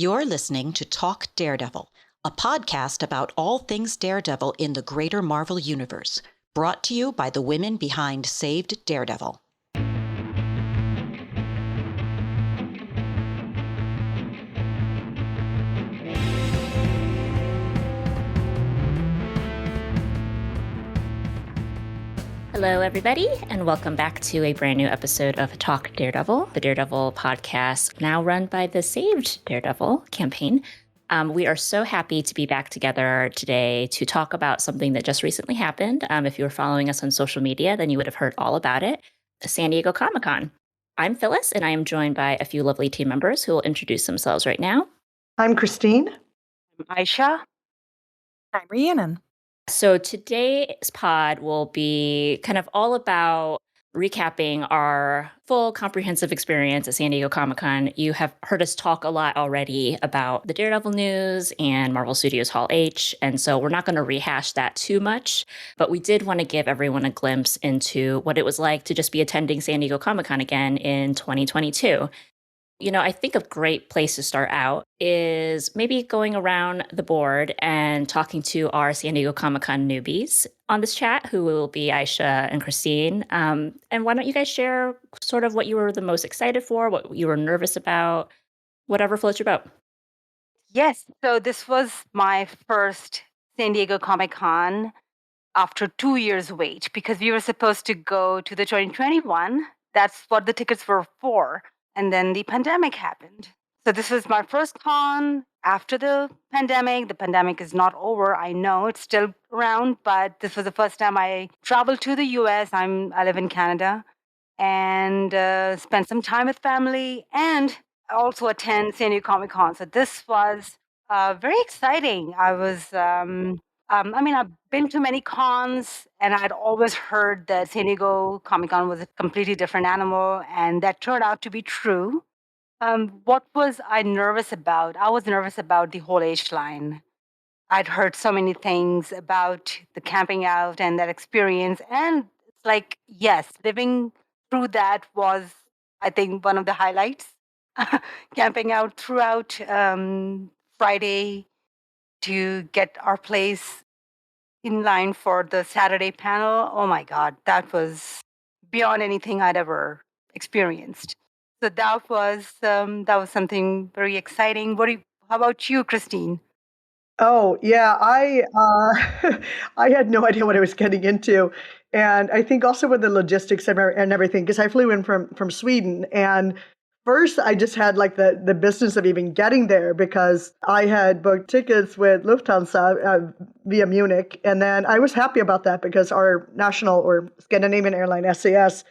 You're listening to Talk Daredevil, a podcast about all things Daredevil in the greater Marvel Universe, brought to you by the women behind SavedDaredevil. Hello, everybody, and welcome back to a brand new episode of Talk Daredevil, the Daredevil podcast, now run by the Saved Daredevil campaign. We are so happy to be back together today to talk about something that just recently happened. If you were following us on social media, then you would have heard all about it, San Diego Comic-Con. I'm Phyllis, and I am joined by a few lovely team members who will introduce themselves right now. I'm Christine. I'm Aisha. I'm Rhiannon. So today's pod will be kind of all about recapping our full comprehensive experience at San Diego Comic-Con. You have heard us talk a lot already about the Daredevil news and Marvel Studios Hall H, and so we're not going to rehash that too much, but we did want to give everyone a glimpse into what it was like to just be attending San Diego Comic-Con again in 2022. You know, I think a great place to start out is maybe going around the board and talking to our San Diego Comic-Con newbies on this chat, who will be Aisha and Christine. And why don't you guys share sort of what you were the most excited for, what you were nervous about, whatever floats your boat. Yes, so this was my first San Diego Comic-Con after 2 years wait, because we were supposed to go to the 2021. That's what the tickets were for. And then the pandemic happened. So this was my first con after the pandemic. The pandemic is not over. I know it's still around, but this was the first time I traveled to the US. I live in Canada, and spent some time with family, and also attend San Diego Comic-Con. So this was very exciting. I've been to many cons, and I'd always heard that San Diego Comic-Con was a completely different animal, and that turned out to be true. What was I nervous about? I was nervous about the whole H line. I'd heard so many things about the camping out and that experience, and it's like, yes, living through that was, I think, one of the highlights. Camping out throughout Friday to get our place in line for the Saturday panel. Oh my God, that was beyond anything I'd ever experienced. So that was something very exciting. How about you, Christine? Oh yeah, I I had no idea what I was getting into, and I think also with the logistics and everything, because I flew in from Sweden, and first I just had like the business of even getting there because I had booked tickets with Lufthansa via Munich, and then I was happy about that because our national or Scandinavian airline SAS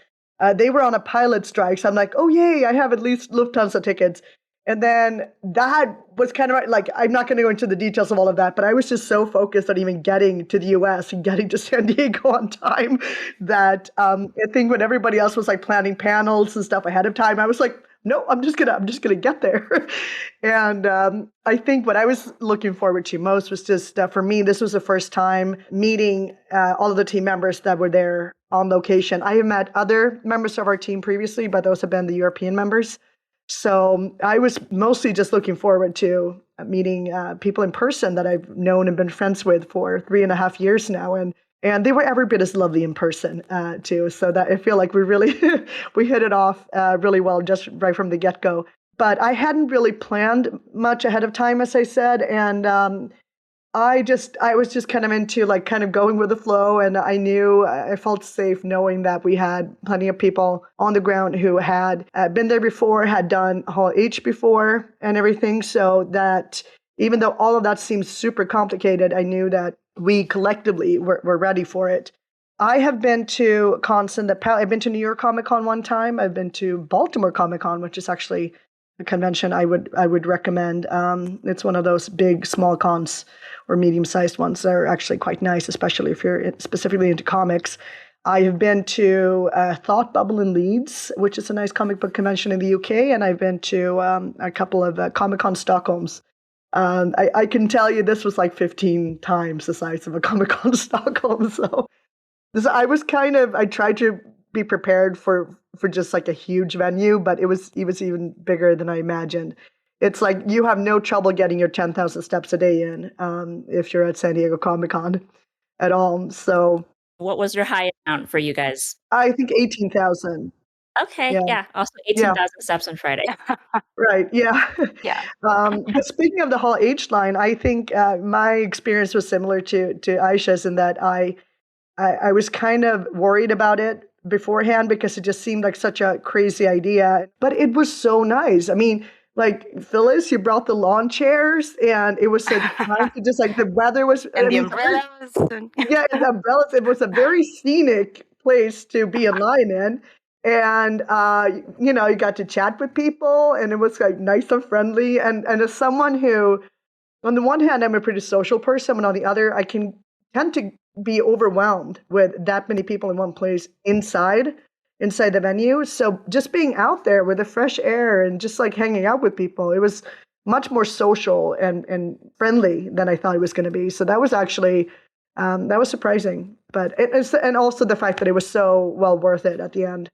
they were on a pilot strike, so I'm like, oh yay, I have at least Lufthansa tickets. And then that was kind of like, I'm not going to go into the details of all of that, but I was just so focused on even getting to the US and getting to San Diego on time that I think when everybody else was like planning panels and stuff ahead of time, I was like, no, I'm just gonna get there. And I think what I was looking forward to most was just for me, this was the first time meeting all of the team members that were there on location. I have met other members of our team previously, but those have been the European members. So I was mostly just looking forward to meeting people in person that I've known and been friends with for 3.5 years now. And they were every bit as lovely in person too. So that I feel like we really, we hit it off really well just right from the get-go. But I hadn't really planned much ahead of time, as I said. And I was just kind of into like kind of going with the flow, and I felt safe knowing that we had plenty of people on the ground who had been there before, had done Hall H before and everything, so that even though all of that seems super complicated, I knew that we collectively were ready for it. I have been to cons I've been to New York Comic Con one time. I've been to Baltimore Comic Con, which is actually a convention I would recommend. It's one of those big, small cons or medium-sized ones that are actually quite nice, especially if you're specifically into comics. I have been to Thought Bubble in Leeds, which is a nice comic book convention in the UK, and I've been to a couple of Comic-Con Stockholms. I can tell you this was like 15 times the size of a Comic-Con Stockholm. So I tried to be prepared for just like a huge venue, but it was even bigger than I imagined. it's like you have no trouble getting your 10,000 steps a day in if you're at San Diego Comic-Con at all. So What was your high amount for you guys? I think 18,000. Okay, Yeah, yeah, also yeah, 18,000 steps on Friday. right, yeah. Yeah. But speaking of the whole age line, I think my experience was similar to Aisha's in that I was kind of worried about it beforehand because it just seemed like such a crazy idea. But it was so nice. I mean, like Phyllis, you brought the lawn chairs, and it was so time to just like the weather was. I And the mean, umbrellas. And yeah, and the umbrellas. It was a very scenic place to be in line in. And you got to chat with people, and it was like nice and friendly. And as someone who, on the one hand, I'm a pretty social person, and on the other, I can tend to be overwhelmed with that many people in one place inside the venue. So just being out there with the fresh air and just like hanging out with people, it was much more social and friendly than I thought it was going to be. So that was actually that was surprising, but and also the fact that it was so well worth it at the end.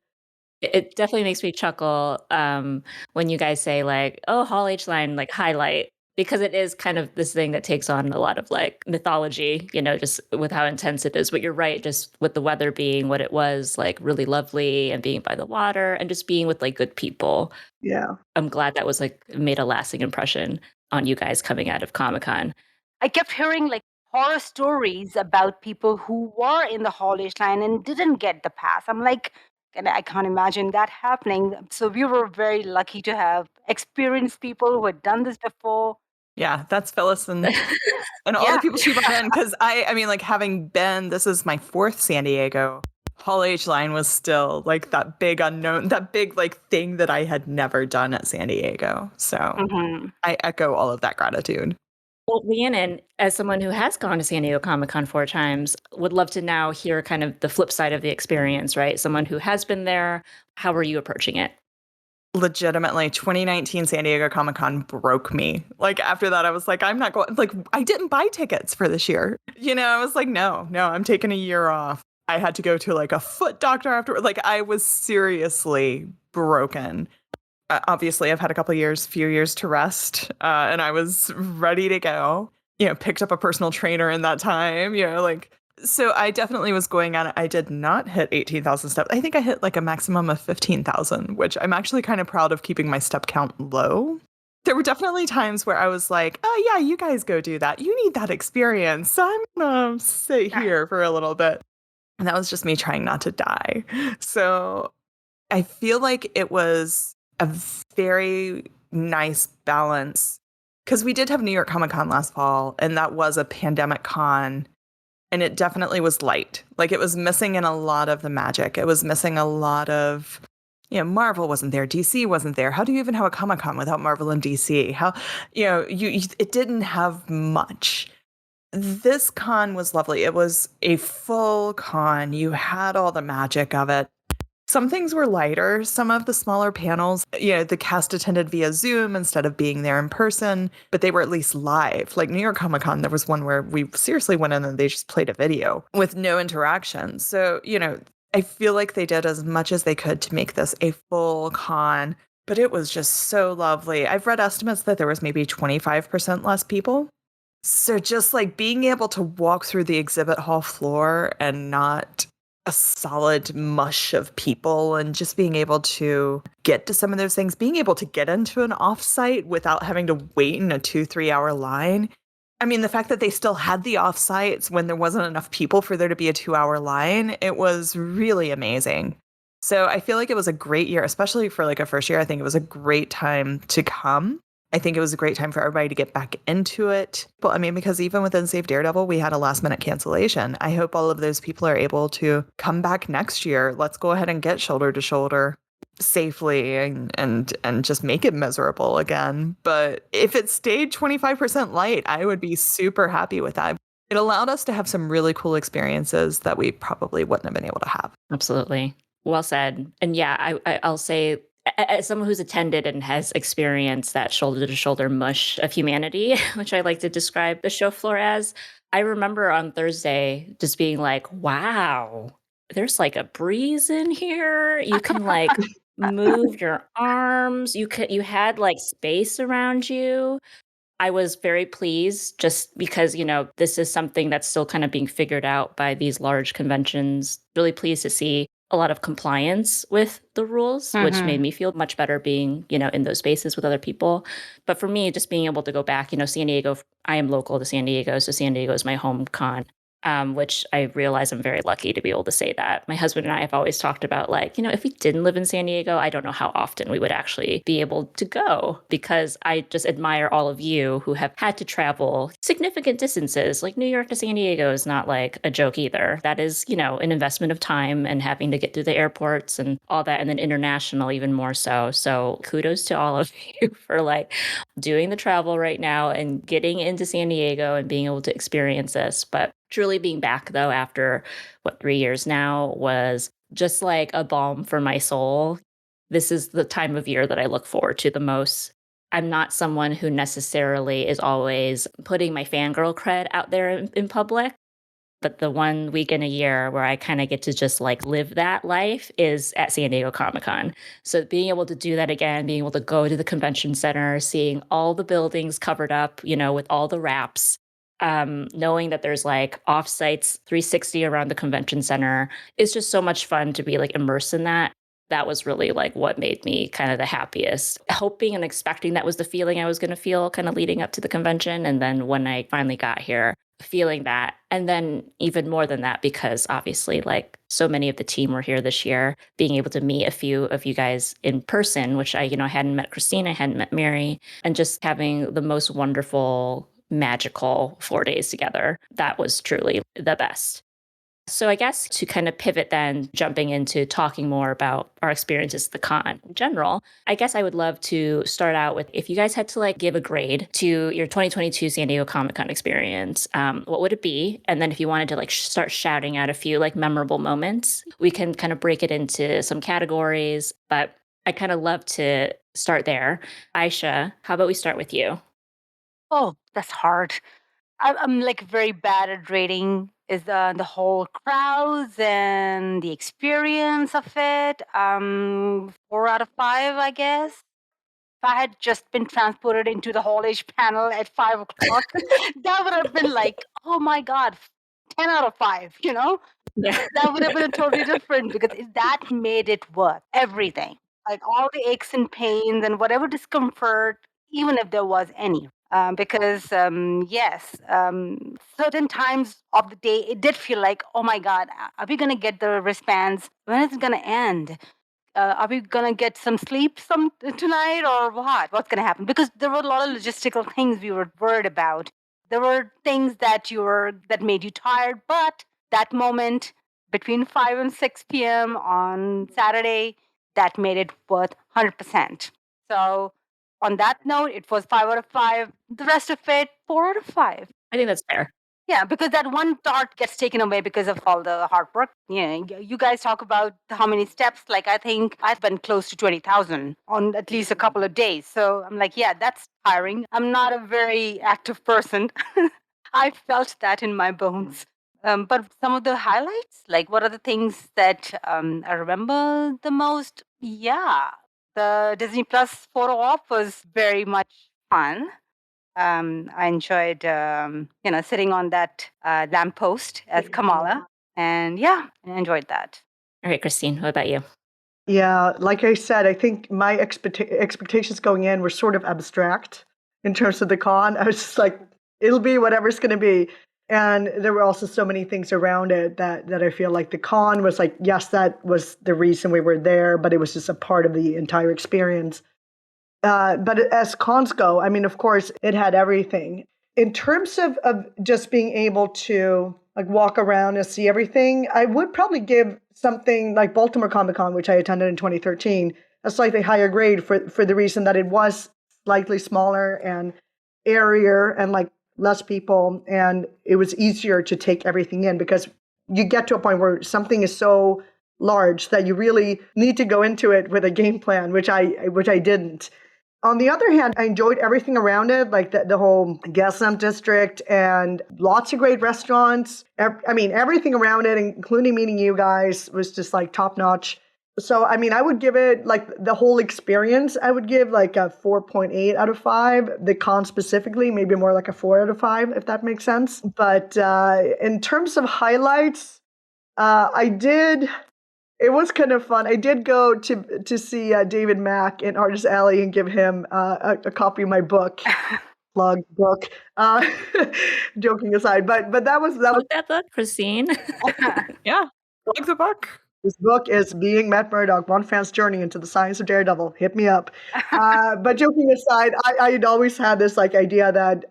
It definitely makes me chuckle when you guys say like, "Oh, Hall H line like highlight," because it is kind of this thing that takes on a lot of like mythology, just with how intense it is. But you're right, just with the weather being what it was, like really lovely, and being by the water, and just being with like good people. Yeah. I'm glad that was like made a lasting impression on you guys coming out of Comic-Con. I kept hearing like horror stories about people who were in the Hall H line and didn't get the pass. I'm like, and I can't imagine that happening. So we were very lucky to have experienced people who had done this before. Yeah, that's Phyllis and all the Yeah. people she brought in. Because I mean, like having been, this is my fourth San Diego. Hall H line was still like that big unknown, that big like thing that I had never done at San Diego. So Mhm. I echo all of that gratitude. Well, Rhiannon, as someone who has gone to San Diego Comic-Con 4 times, would love to now hear kind of the flip side of the experience, right? Someone who has been there, how are you approaching it? Legitimately, 2019 San Diego Comic-Con broke me. Like after that, I was like, I'm not going, like I didn't buy tickets for this year. I was like, no, I'm taking a year off. I had to go to like a foot doctor after. Like I was seriously broken. Obviously, I've had a few years to rest, and I was ready to go. Picked up a personal trainer in that time. So I definitely was going at it. I did not hit 18,000 steps. I think I hit like a maximum of 15,000, which I'm actually kind of proud of keeping my step count low. There were definitely times where I was like, oh yeah, you guys go do that. You need that experience. So I'm gonna sit here for a little bit. And that was just me trying not to die. So I feel like it was a very nice balance because we did have New York Comic Con last fall, and that was a pandemic con. And it definitely was light. Like it was missing in a lot of the magic. It was missing a lot of, Marvel wasn't there. DC wasn't there. How do you even have a Comic Con without Marvel and DC? How, it didn't have much. This con was lovely. It was a full con. You had all the magic of it. Some things were lighter. Some of the smaller panels, the cast attended via Zoom instead of being there in person, but they were at least live. Like New York Comic Con, there was one where we seriously went in and they just played a video with no interaction. So, I feel like they did as much as they could to make this a full con, but it was just so lovely. I've read estimates that there was maybe 25% less people. So just like being able to walk through the exhibit hall floor and not a solid mush of people, and just being able to get to some of those things, being able to get into an offsite without having to wait in a 2-3 hour line. I mean, the fact that they still had the offsites when there wasn't enough people for there to be a 2-hour line, it was really amazing. So I feel like it was a great year, especially for like a first year. I think it was a great time to come. I think it was a great time for everybody to get back into it. Well, I mean, because even within Daredevil, we had a last minute cancellation. I hope all of those people are able to come back next year. Let's go ahead and get shoulder to shoulder safely and just make it miserable again. But if it stayed 25% light, I would be super happy with that. It allowed us to have some really cool experiences that we probably wouldn't have been able to have. Absolutely. Well said. And yeah, I'll say, as someone who's attended and has experienced that shoulder to shoulder mush of humanity, which I like to describe the show floor as, I remember on Thursday just being like, wow, there's like a breeze in here. You can like moved your arms. You had like space around you. I was very pleased just because, this is something that's still kind of being figured out by these large conventions. Really pleased to see a lot of compliance with the rules, which made me feel much better being, in those spaces with other people. But for me, just being able to go back, San Diego, I am local to San Diego, so San Diego is my home con. Which I realize I'm very lucky to be able to say that. My husband and I have always talked about, like, if we didn't live in San Diego, I don't know how often we would actually be able to go, because I just admire all of you who have had to travel significant distances. Like New York to San Diego is not like a joke either. That is, an investment of time and having to get through the airports and all that. And then international, even more so. So kudos to all of you for like doing the travel right now and getting into San Diego and being able to experience this. But truly being back, though, after 3 years now, was just like a balm for my soul. This is the time of year that I look forward to the most. I'm not someone who necessarily is always putting my fangirl cred out there in public, but the 1 week in a year where I kind of get to just like live that life is at San Diego Comic-Con. So being able to do that again, being able to go to the convention center, seeing all the buildings covered up, with all the wraps, knowing that there's like offsites 360 around the convention center, is just so much fun to be like immersed in that. That was really like what made me kind of the happiest. Hoping and expecting that was the feeling I was going to feel kind of leading up to the convention. And then when I finally got here, feeling that. And then even more than that, because obviously like so many of the team were here this year, being able to meet a few of you guys in person, which I hadn't met Christine, I hadn't met Mary, and just having the most wonderful, magical 4 days together. That was truly the best. So I guess to kind of pivot then, jumping into talking more about our experiences at the con in general, I guess I would love to start out with, if you guys had to like give a grade to your 2022 San Diego Comic-Con experience, what would it be? And then if you wanted to like start shouting out a few like memorable moments, we can kind of break it into some categories, but I kind of love to start there. Aisha, how about we start with you? Oh, that's hard. I'm like very bad at rating is the whole crowds and the experience of it. 4 out of 5, I guess. If I had just been transported into the Hall H panel at 5 o'clock, that would have been like, oh my God, 10 out of 5, Yeah. That would have been totally different, because that made it worth everything. Like all the aches and pains and whatever discomfort, even if there was any. Because yes, certain times of the day it did feel like, oh my God, are we gonna get the wristbands? When is it gonna end? Are we gonna get some sleep tonight, or what? What's gonna happen? Because there were a lot of logistical things we were worried about. There were things that made you tired, but that moment between 5 and 6 p.m. on Saturday, that made it worth 100%. So on that note, it was 5 out of 5. The rest of it, 4 out of 5. I think that's fair. Yeah, because that one thought gets taken away because of all the hard work. You guys talk about how many steps. Like, I think I've been close to 20,000 on at least a couple of days. So I'm like, yeah, that's tiring. I'm not a very active person. I felt that in my bones. But some of the highlights, like what are the things that I remember the most? Yeah, the Disney Plus photo op was very much fun. I enjoyed, sitting on that lamppost as Kamala. And yeah, I enjoyed that. All right, Christine, what about you? Yeah, like I said, I think my expectations going in were sort of abstract in terms of the con. I was just like, it'll be whatever's going to be. And there were also so many things around it that I feel like the con was like, yes, that was the reason we were there, but it was just a part of the entire experience. But as cons go, I mean, of course, it had everything. In terms of just being able to like walk around and see everything, I would probably give something like Baltimore Comic Con, which I attended in 2013, a slightly higher grade for the reason that it was slightly smaller and airier and like less people, and it was easier to take everything in, because you get to a point where something is so large that you really need to go into it with a game plan, which I didn't. On the other hand, I enjoyed everything around it, like the whole Gaslamp district and lots of great restaurants. I mean, everything around it, including meeting you guys, was just like top notch. So, I mean, I would give it like the whole experience, I would give like a 4.8 out of 5. The con specifically, maybe more like a 4 out of 5, if that makes sense. But in terms of highlights, it was kind of fun. I did go to see David Mack in Artist Alley and give him a copy of my book. Plug book. Joking aside, but that was Plug that book, Christine. Yeah, plug the book. This book is Being Matt Murdock, One Fan's Journey into the Science of Daredevil. Hit me up. But joking aside, I'd always had this like idea that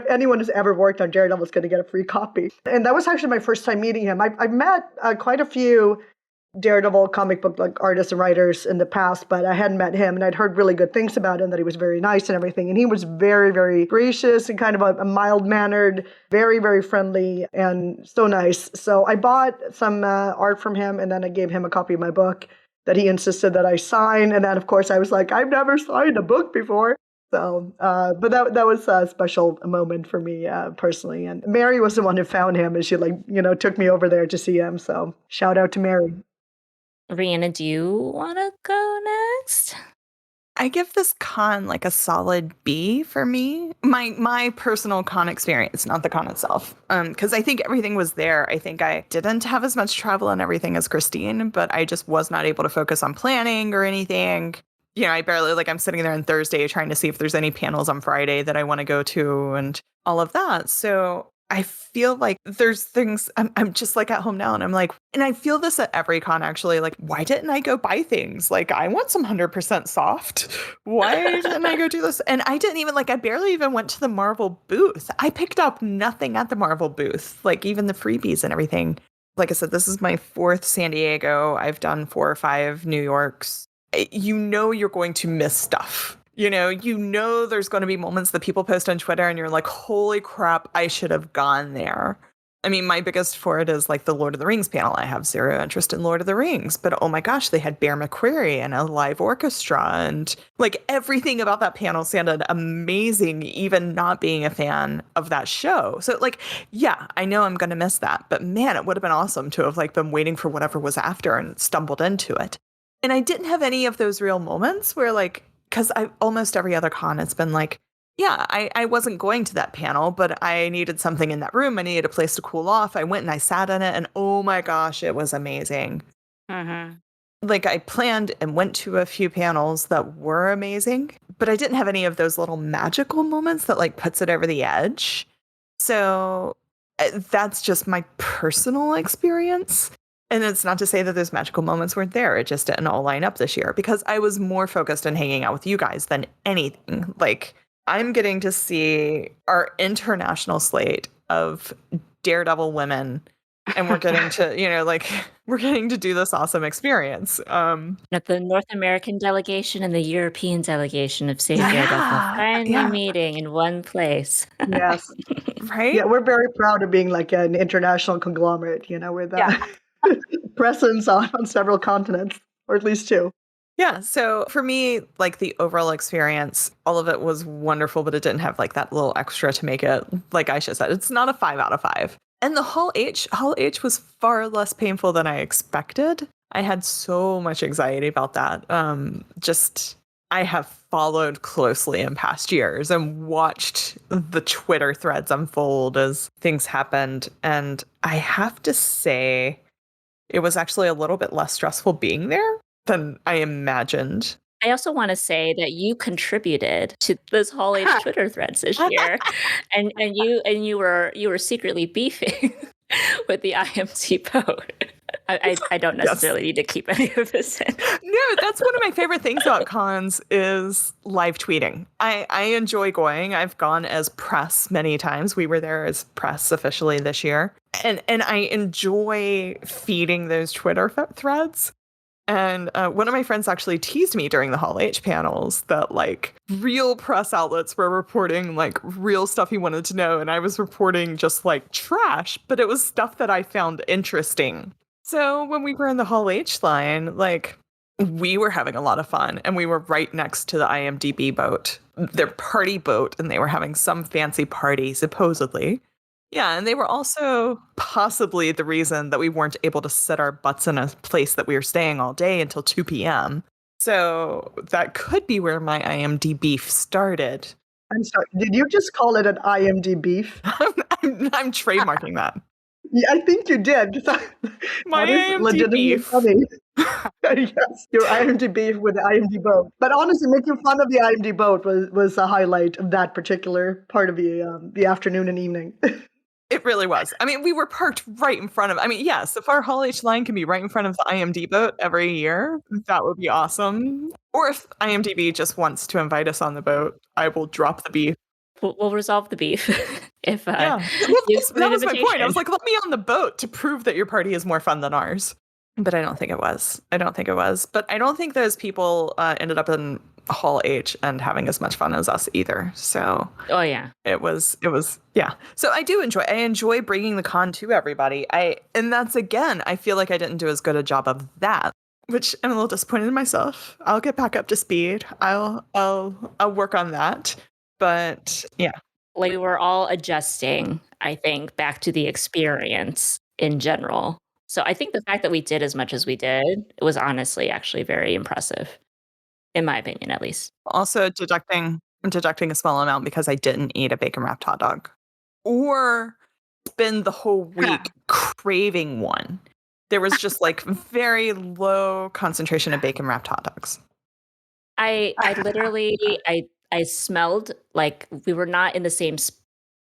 anyone who's ever worked on Daredevil is going to get a free copy. And that was actually my first time meeting him. I've met quite a few Daredevil comic book like artists and writers in the past, but I hadn't met him, and I'd heard really good things about him, that he was very nice and everything. And he was very, very gracious and kind of a mild-mannered, very, very friendly, and so nice. So I bought some art from him, and then I gave him a copy of my book that he insisted that I sign. And then, of course, I was like, I've never signed a book before. So, but that was a special moment for me personally. And Mary was the one who found him, and she took me over there to see him. So shout out to Mary. Rihanna, do you want to go next? I give this con like a solid B for me. My personal con experience, not the con itself. Because I think everything was there. I think I didn't have as much travel and everything as Christine, but I just was not able to focus on planning or anything. I barely, I'm sitting there on Thursday trying to see if there's any panels on Friday that I want to go to and all of that. So I feel like there's things I'm just like at home now, and I'm like, and I feel this at every con actually, like, why didn't I go buy things? Like, I want some 100% soft. Why didn't I go do this? And I didn't even I barely even went to the Marvel booth. I picked up nothing at the Marvel booth, like even the freebies and everything. Like I said, this is my 4th San Diego. I've done 4 or 5 New Yorks. You're going to miss stuff. There's going to be moments that people post on Twitter and you're like, holy crap, I should have gone there. I mean, my biggest for it is like the Lord of the Rings panel. I have zero interest in Lord of the Rings, but oh my gosh, they had Bear McCreary and a live orchestra, and like everything about that panel sounded amazing, even not being a fan of that show. So yeah, I know I'm going to miss that, but man, it would have been awesome to have been waiting for whatever was after and stumbled into it. And I didn't have any of those real moments where because almost every other con, it's been yeah, I wasn't going to that panel, but I needed something in that room. I needed a place to cool off. I went and I sat in it, and oh my gosh, it was amazing. Mm-hmm. I planned and went to a few panels that were amazing, but I didn't have any of those little magical moments that puts it over the edge. So that's just my personal experience. And it's not to say that those magical moments weren't there. It just didn't all line up this year because I was more focused on hanging out with you guys than anything. I'm getting to see our international slate of Daredevil women, and we're getting to, we're getting to do this awesome experience. At the North American delegation and the European delegation of Save Daredevil finally meeting in one place. Yes. Right? Yeah, we're very proud of being an international conglomerate, with presence on several continents, or at least 2. Yeah. So for me, the overall experience, all of it was wonderful, but it didn't have that little extra to make it, like Aisha said, it's not a 5 out of 5. And the Hall H was far less painful than I expected. I had so much anxiety about that. I have followed closely in past years and watched the Twitter threads unfold as things happened. And I have to say, it was actually a little bit less stressful being there than I imagined. I also want to say that you contributed to this Hall H Twitter threads this year, and you were secretly beefing with the IMT vote. I don't necessarily need to keep any of this in. No, that's one of my favorite things about cons is live tweeting. I enjoy going. I've gone as press many times. We were there as press officially this year. And I enjoy feeding those Twitter threads. And one of my friends actually teased me during the Hall H panels that real press outlets were reporting real stuff he wanted to know. And I was reporting just trash, but it was stuff that I found interesting. So when we were in the Hall H line, we were having a lot of fun, and we were right next to the IMDb boat, their party boat, and they were having some fancy party, supposedly. Yeah, and they were also possibly the reason that we weren't able to set our butts in a place that we were staying all day until 2 p.m. So that could be where my IMD beef started. I'm sorry. Did you just call it an IMD beef? I'm trademarking that. Yeah, I think you did. My That is IMD legitimately beef. funny. Yes, your IMD beef with the IMD boat. But honestly, making fun of the IMD boat was a highlight of that particular part of the afternoon and evening. It really was. I mean, we were parked right in front of, I mean, yes, if our Hall H line can be right in front of the IMD boat every year, that would be awesome. Or if IMDb just wants to invite us on the boat, I will drop the beef. We'll resolve the beef if Yeah. you That explain was my point. I was invitation. like, let me on the boat to prove that your party is more fun than ours. But I don't think it was. But I don't think those people ended up in Hall H and having as much fun as us either. So Oh yeah. it was yeah. So I enjoy bringing the con to everybody. And that's, again, I feel like I didn't do as good a job of that, which I'm a little disappointed in myself. I'll get back up to speed. I'll work on that. But yeah. Like we were all adjusting, I think, back to the experience in general. So I think the fact that we did as much as we did was honestly actually very impressive, in my opinion, at least. Also deducting a small amount because I didn't eat a bacon wrapped hot dog or spend the whole week craving one. There was just like very low concentration of bacon wrapped hot dogs. I literally I smelled, like we were not in the same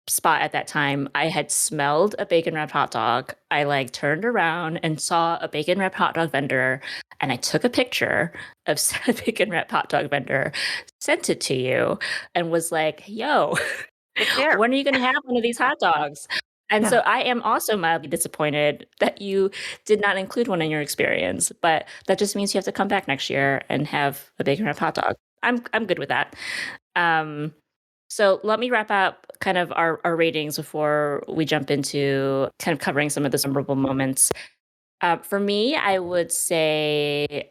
spot at that time. I had smelled a bacon wrapped hot dog. I like turned around and saw a bacon wrapped hot dog vendor, and I took a picture of said bacon wrapped hot dog vendor, sent it to you, and was like, "Yo, It's there. when are you going to have one of these hot dogs?" And so I am also mildly disappointed that you did not include one in your experience, but that just means you have to come back next year and have a bacon wrapped hot dog. I'm good with that. So let me wrap up kind of our ratings before we jump into kind of covering some of the memorable moments. For me, I would say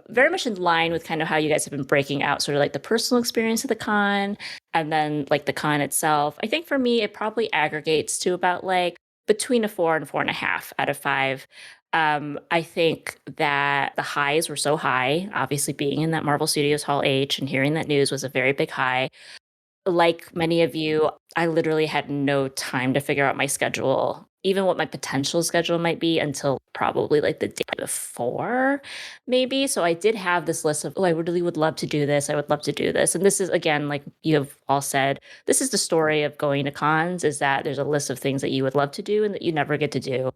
very much in line with kind of how you guys have been breaking out sort of like the personal experience of the con and then like the con itself. I think for me, it probably aggregates to about like between a 4 and 4.5 out of 5. I think that the highs were so high. Obviously, being in that Marvel Studios Hall H and hearing that news was a very big high. Like many of you, I literally had no time to figure out my schedule, even what my potential schedule might be until probably like the day before, maybe. So I did have this list of, oh, I really would love to do this. I would love to do this. And this is, again, like you have all said, this is the story of going to cons, is that there's a list of things that you would love to do and that you never get to do.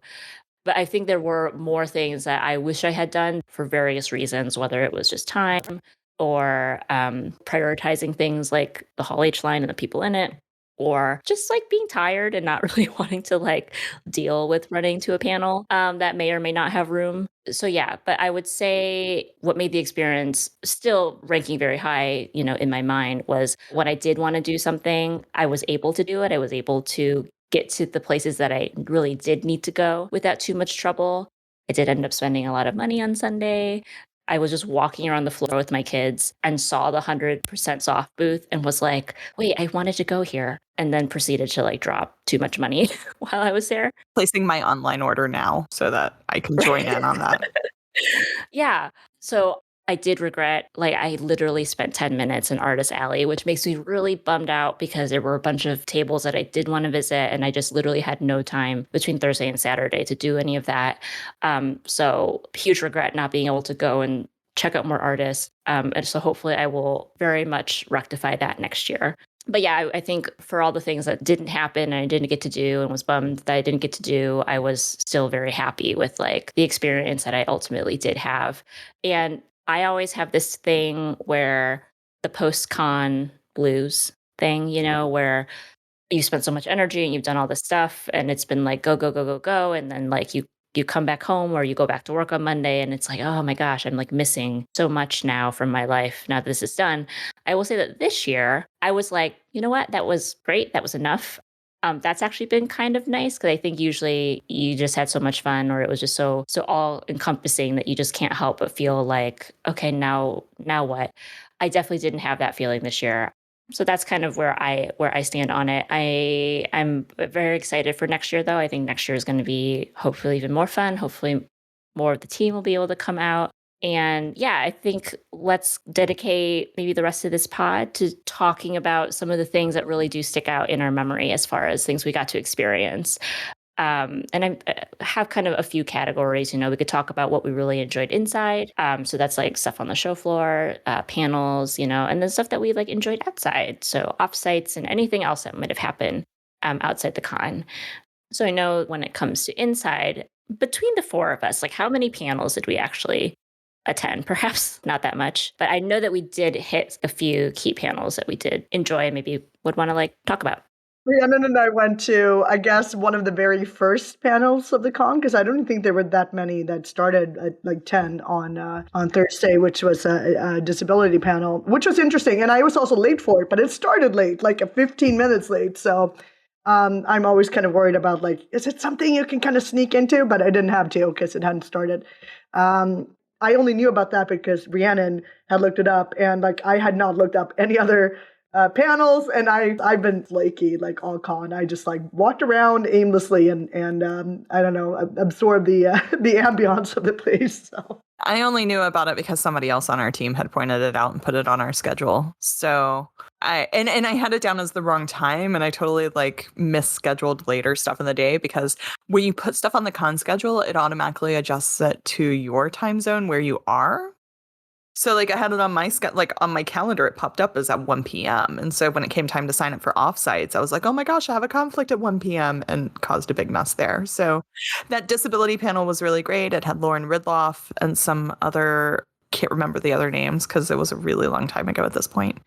But I think there were more things that I wish I had done for various reasons, whether it was just time or prioritizing things like the Hall H line and the people in it, or just like being tired and not really wanting to like deal with running to a panel that may or may not have room. So yeah, but I would say what made the experience still ranking very high, you know, in my mind was when I did want to do something, I was able to do it. I was able to get to the places that I really did need to go without too much trouble. I did end up spending a lot of money on Sunday. I was just walking around the floor with my kids and saw the 100% soft booth and was like, wait, I wanted to go here. And then proceeded to like drop too much money while I was there. Placing my online order now so that I can join in on that. Yeah. So I did regret, like, I literally spent 10 minutes in Artist Alley, which makes me really bummed out because there were a bunch of tables that I did want to visit. And I just literally had no time between Thursday and Saturday to do any of that. So huge regret not being able to go and check out more artists. And so hopefully I will very much rectify that next year. But yeah, I think for all the things that didn't happen and I didn't get to do and was bummed that I didn't get to do, I was still very happy with like the experience that I ultimately did have. And I always have this thing where the post-con blues thing, you know, where you spent so much energy and you've done all this stuff and it's been like go, go, go, go, go. And then like you come back home or you go back to work on Monday and it's like, oh my gosh, I'm like missing so much now from my life now that this is done. I will say that this year I was like, you know what? That was great. That was enough. That's actually been kind of nice because I think usually you just had so much fun or it was just so all encompassing that you just can't help but feel like, okay, now what? I definitely didn't have that feeling this year. So that's kind of where I stand on it. I'm very excited for next year, though. I think next year is going to be hopefully even more fun. Hopefully, more of the team will be able to come out. And yeah, I think let's dedicate maybe the rest of this pod to talking about some of the things that really do stick out in our memory as far as things we got to experience. And I have kind of a few categories. We could talk about what we really enjoyed inside. So that's like stuff on the show floor, panels, and then stuff that we like enjoyed outside. So offsites and anything else that might have happened outside the con. So I know when it comes to inside, between the four of us, like how many panels did we actually attend? Perhaps not that much, but I know that we did hit a few key panels that we did enjoy and maybe would want to like talk about. Rhiannon and I went to, I guess, one of the very first panels of the con, because I don't think there were that many that started at like 10 on Thursday, which was a disability panel, which was interesting. And I was also late for it, but it started late, like 15 minutes late. So I'm always kind of worried about like, is it something you can kind of sneak into? But I didn't have to because it hadn't started. I only knew about that because Rhiannon had looked it up, and like I had not looked up any other panels, and I've been flaky like all con. I just like walked around aimlessly and I don't know, absorbed the the ambiance of the place. So I only knew about it because somebody else on our team had pointed it out and put it on our schedule. So I had it down as the wrong time, and I totally like misscheduled later stuff in the day, because when you put stuff on the con schedule, it automatically adjusts it to your time zone where you are. So like I had it on my on my calendar, it popped up as at 1 p.m. And so when it came time to sign up for offsites, I was like, oh my gosh, I have a conflict at 1 p.m. and caused a big mess there. So that disability panel was really great. It had Lauren Ridloff and some other, can't remember the other names because it was a really long time ago at this point.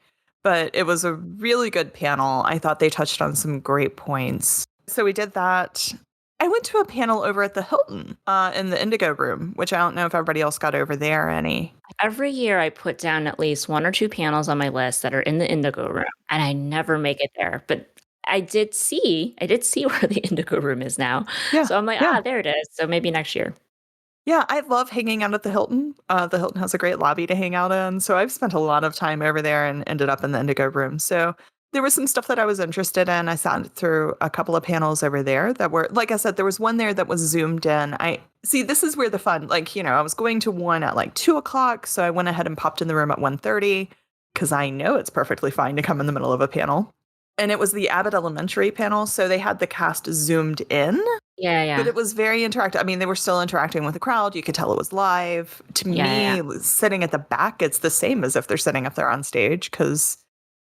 But it was a really good panel. I thought they touched on some great points. So we did that. I went to a panel over at the Hilton in the Indigo Room, which I don't know if everybody else got over there any. Every year I put down at least one or two panels on my list that are in the Indigo Room, and I never make it there. But I did see where the Indigo Room is now. Yeah, so I'm like, there it is. So maybe next year. Yeah, I love hanging out at the Hilton. The Hilton has a great lobby to hang out in. So I've spent a lot of time over there and ended up in the Indigo Room. So there was some stuff that I was interested in. I sat through a couple of panels over there that were, like I said, there was one there that was zoomed in. This is where the fun, I was going to one at like 2:00. So I went ahead and popped in the room at 1:30 because I know it's perfectly fine to come in the middle of a panel. And it was the Abbott Elementary panel. So they had the cast zoomed in. Yeah. But it was very interactive. I mean, they were still interacting with the crowd. You could tell it was live. To me, sitting at the back, it's the same as if they're sitting up there on stage, because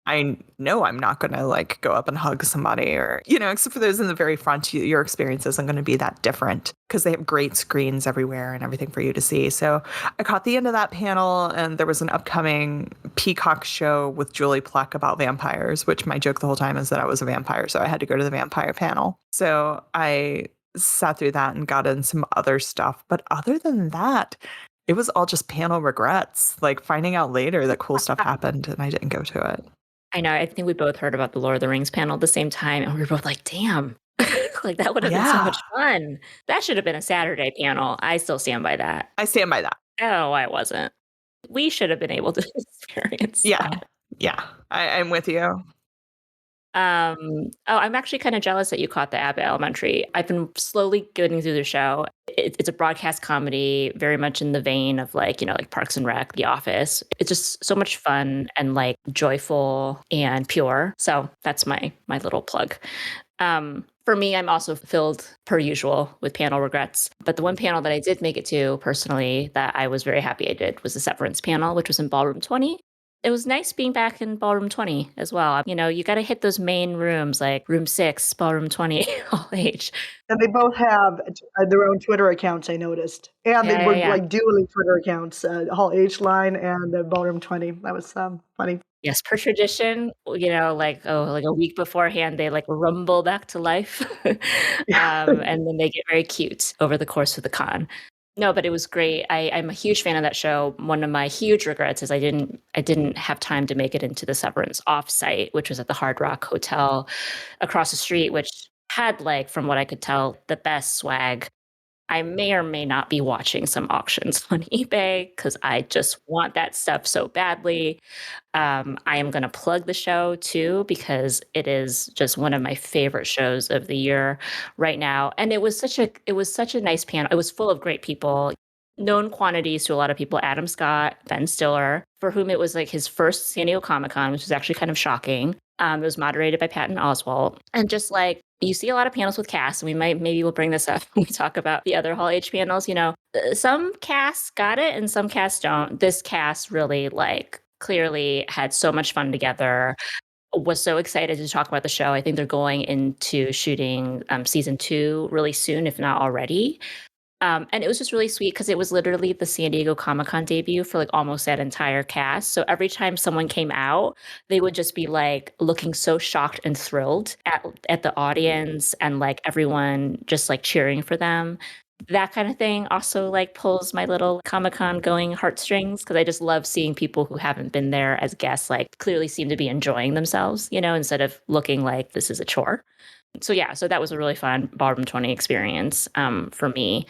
I know I'm not going to like go up and hug somebody, or, except for those in the very front, your experience isn't going to be that different because they have great screens everywhere and everything for you to see. So I caught the end of that panel, and there was an upcoming Peacock show with Julie Pluck about vampires, which my joke the whole time is that I was a vampire. So I had to go to the vampire panel. So I sat through that and got in some other stuff. But other than that, it was all just panel regrets, like finding out later that cool stuff happened and I didn't go to it. I know. I think we both heard about the Lord of the Rings panel at the same time, and we were both like, damn, like that would have been so much fun. That should have been a Saturday panel. I still stand by that. I stand by that. I don't know why it wasn't. We should have been able to experience that. Yeah. I'm with you. I'm actually kind of jealous that you caught the Abbott Elementary. I've been slowly getting through the show. It's a broadcast comedy, very much in the vein of like Parks and Rec, The Office. It's just so much fun and like joyful and pure. So that's my little plug. For me, I'm also filled per usual with panel regrets. But the one panel that I did make it to personally that I was very happy I did was the Severance panel, which was in Ballroom 20. It was nice being back in Ballroom 20 as well. You got to hit those main rooms like Room 6, Ballroom 20, Hall H. And they both have their own Twitter accounts, I noticed. And they were like dueling Twitter accounts, Hall H line and Ballroom 20. That was funny. Yes, per tradition, like a week beforehand, they like rumble back to life. And then they get very cute over the course of the con. No, but it was great. I'm a huge fan of that show. One of my huge regrets is I didn't have time to make it into the Severance offsite, which was at the Hard Rock Hotel across the street, which had, like, from what I could tell, the best swag I may or may not be watching some auctions on eBay because I just want that stuff so badly. I am going to plug the show too because it is just one of my favorite shows of the year right now. And it was such a nice panel. It was full of great people, known quantities to a lot of people. Adam Scott, Ben Stiller, for whom it was like his first San Diego Comic Con, which was actually kind of shocking. It was moderated by Patton Oswalt, and just like you see a lot of panels with casts, and maybe we'll bring this up when we talk about the other Hall H panels. Some casts got it and some casts don't. This cast really like clearly had so much fun together, was so excited to talk about the show. I think they're going into shooting season 2 really soon, if not already. And it was just really sweet because it was literally the San Diego Comic Con debut for like almost that entire cast. So every time someone came out, they would just be like looking so shocked and thrilled at the audience and like everyone just like cheering for them. That kind of thing also like pulls my little Comic Con going heartstrings because I just love seeing people who haven't been there as guests like clearly seem to be enjoying themselves, instead of looking like this is a chore. So yeah, so that was a really fun Ballroom 20 experience for me.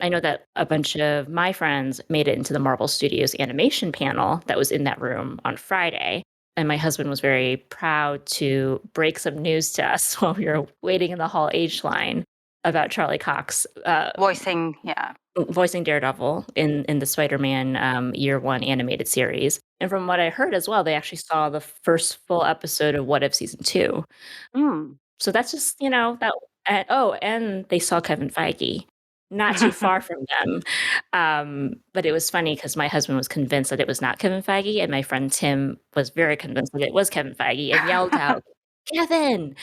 I know that a bunch of my friends made it into the Marvel Studios animation panel that was in that room on Friday. And my husband was very proud to break some news to us while we were waiting in the Hall H line about Charlie Cox Voicing, yeah. voicing Daredevil in the Spider-Man year 1 animated series. And from what I heard as well, they actually saw the first full episode of What If season 2. Mm. So that's just, that. And they saw Kevin Feige, not too far from them. But it was funny because my husband was convinced that it was not Kevin Feige, and my friend Tim was very convinced that it was Kevin Feige and yelled out, "Kevin!"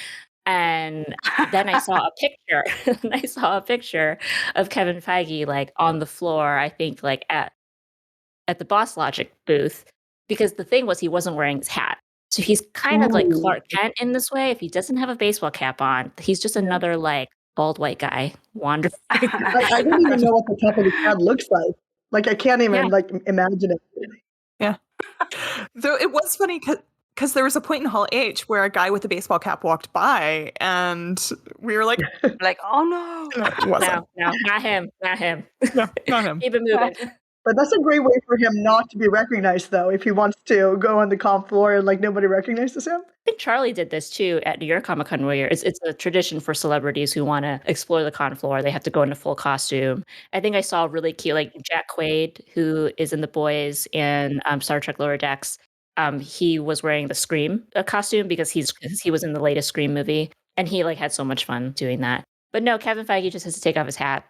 And then I saw a picture. I saw a picture of Kevin Feige like on the floor, I think like at the Boss Logic booth, because the thing was he wasn't wearing his hat. So he's kind of like Ooh. Clark Kent in this way. If he doesn't have a baseball cap on, he's just another like bald white guy wandering. I don't even know what the top of his head looks like. Like I can't Yeah. even like imagine it. Yeah. Though it was funny because there was a point in Hall H where a guy with a baseball cap walked by, and we were like, Like, oh no. no, it wasn't. No, not him. Not him. No, not him. Keep it moving. But that's a great way for him not to be recognized, though, if he wants to go on the comp floor and like nobody recognizes him. I think Charlie did this too at New York Comic Con, where it's a tradition for celebrities who want to explore the con floor. They have to go into full costume. I think I saw really cute, like Jack Quaid, who is in The Boys and Star Trek Lower Decks. He was wearing the Scream costume because he was in the latest Scream movie, and he like had so much fun doing that. But no, Kevin Feige just has to take off his hat.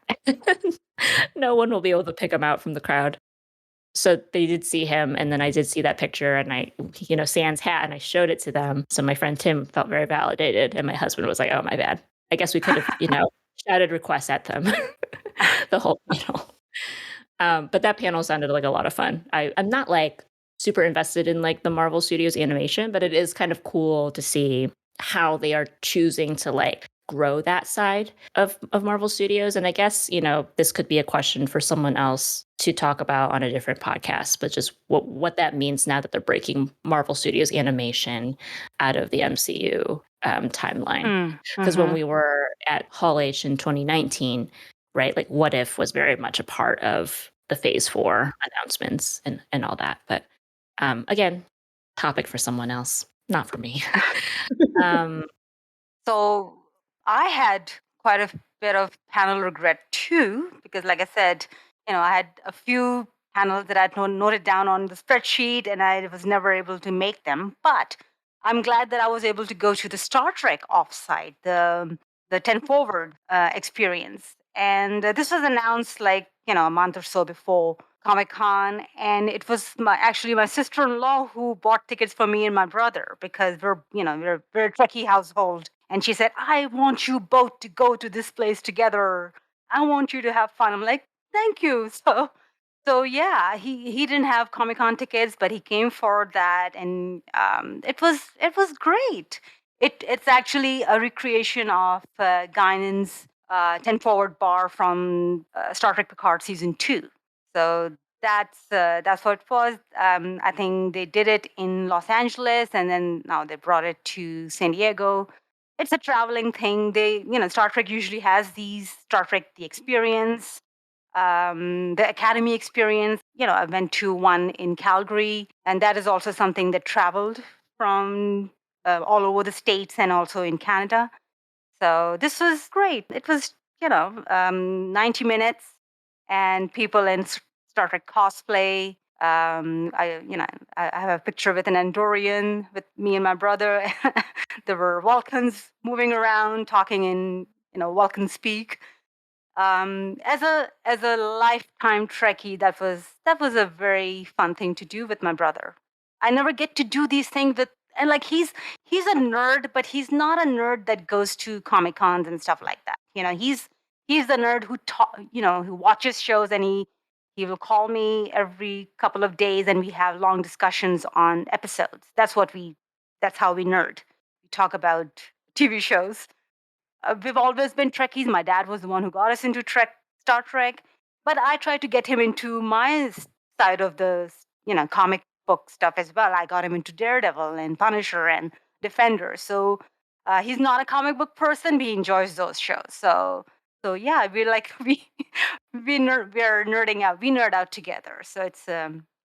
No one will be able to pick him out from the crowd. So they did see him, and then I did see that picture, and I, sans hat, and I showed it to them. So my friend Tim felt very validated, and my husband was like, "Oh, my bad. I guess we could have, shouted requests at them the whole panel." But that panel sounded like a lot of fun. I'm not like super invested in like the Marvel Studios animation, but it is kind of cool to see how they are choosing to like grow that side of Marvel Studios. And I guess, this could be a question for someone else to talk about on a different podcast, but just what that means now that they're breaking Marvel Studios animation out of the MCU timeline. Because when we were at Hall H in 2019, right, like What If was very much a part of the Phase 4 announcements and all that. But again, topic for someone else, not for me. So I had quite a bit of panel regret too, because like I said, I had a few panels that I'd noted down on the spreadsheet and I was never able to make them. But I'm glad that I was able to go to the Star Trek offsite, the 10 Forward experience. And this was announced like, a month or so before Comic Con. And it was my sister-in-law who bought tickets for me and my brother because we're a Trekkie household. And she said, I want you both to go to this place together. I want you to have fun. I'm like, thank you. So yeah, he didn't have Comic Con tickets, but he came for that, and it was great. It's actually a recreation of Guinan's 10 Forward bar from Star Trek Picard season 2. So that's what it was. I think they did it in Los Angeles, and then now they brought it to San Diego. it's a traveling thing. Star Trek usually has these Star Trek the Experience, the Academy Experience. I went to one in Calgary, and that is also something that traveled from all over the States and also in Canada. So this was great. It was, 90 minutes and people in Star Trek cosplay. I have a picture with an Andorian with me and my brother. There were Vulcans moving around, talking in, Vulcan speak. As a lifetime Trekkie, that was a very fun thing to do with my brother. I never get to do these things with, and like he's a nerd, but he's not a nerd that goes to Comic Cons and stuff like that. He's the nerd who watches shows, and he will call me every couple of days and we have long discussions on episodes. That's how we nerd. We talk about TV shows. We've always been Trekkies. My dad was the one who got us into Star Trek, but I tried to get him into my side of the comic book stuff as well. I got him into Daredevil and Punisher and Defender. So he's not a comic book person, but he enjoys those shows. So yeah, we're like we're nerding out. We nerd out together. So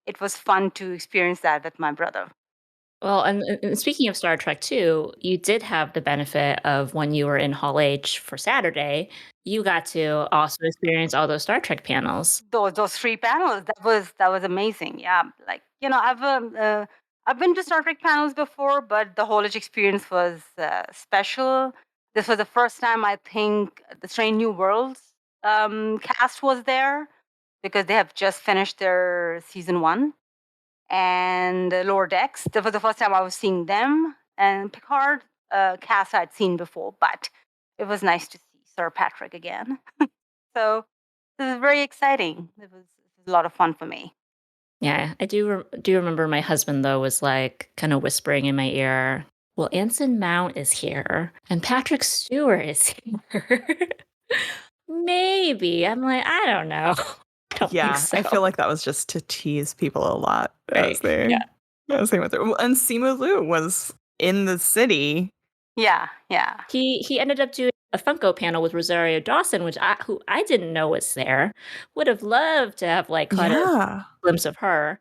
it was fun to experience that with my brother. Well, and speaking of Star Trek too, you did have the benefit of when you were in Hall H for Saturday, you got to also experience all those Star Trek panels. Those three panels, that was amazing. Yeah, like I've been to Star Trek panels before, but the whole experience was special. This was the first time I think the Strange New Worlds cast was there because they have just finished their season one, and Lower Decks. That was the first time I was seeing them, and Picard cast I'd seen before, but it was nice to see Sir Patrick again. So this is very exciting. It was a lot of fun for me. Yeah, I do remember my husband though was like kind of whispering in my ear, "Well, Anson Mount is here and Patrick Stewart is here." Maybe. I'm like, I don't know. I don't think Yeah, so. I feel like that was just to tease people a lot Right. Yeah. as they went through. Well, and Simu Liu was in the city. Yeah. He ended up doing a Funko panel with Rosario Dawson, who I didn't know was there. Would have loved to have like caught a Yeah. glimpse of her.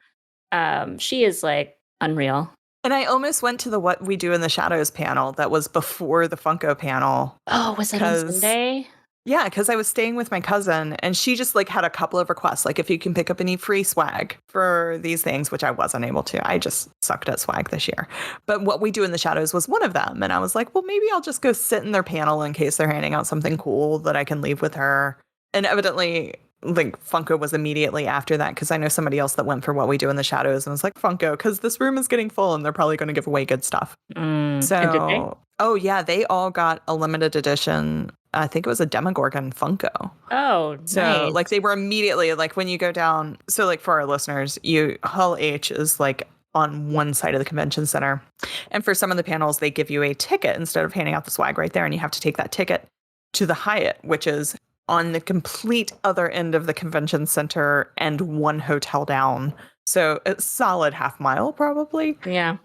She is like unreal. And I almost went to the What We Do in the Shadows panel that was before the Funko panel. Oh, was that on 'Cause- Sunday? Yeah, because I was staying with my cousin and she just like had a couple of requests, like if you can pick up any free swag for these things, which I wasn't able to. I just sucked at swag this year. But What We Do in the Shadows was one of them. And I was like, well, maybe I'll just go sit in their panel in case they're handing out something cool that I can leave with her. And evidently, like Funko was immediately after that because I know somebody else that went for What We Do in the Shadows and was like, Funko, because this room is getting full and they're probably going to give away good stuff. And did they? So, oh yeah, they all got a limited edition. I think it was a Demogorgon Funko. Oh, So nice. like they were immediately like when you go down. So like for our listeners, Hull H is like on one side of the convention center. And for some of the panels, they give you a ticket instead of handing out the swag right there. And you have to take that ticket to the Hyatt, which is on the complete other end of the convention center and one hotel down. So a solid half mile probably. Yeah.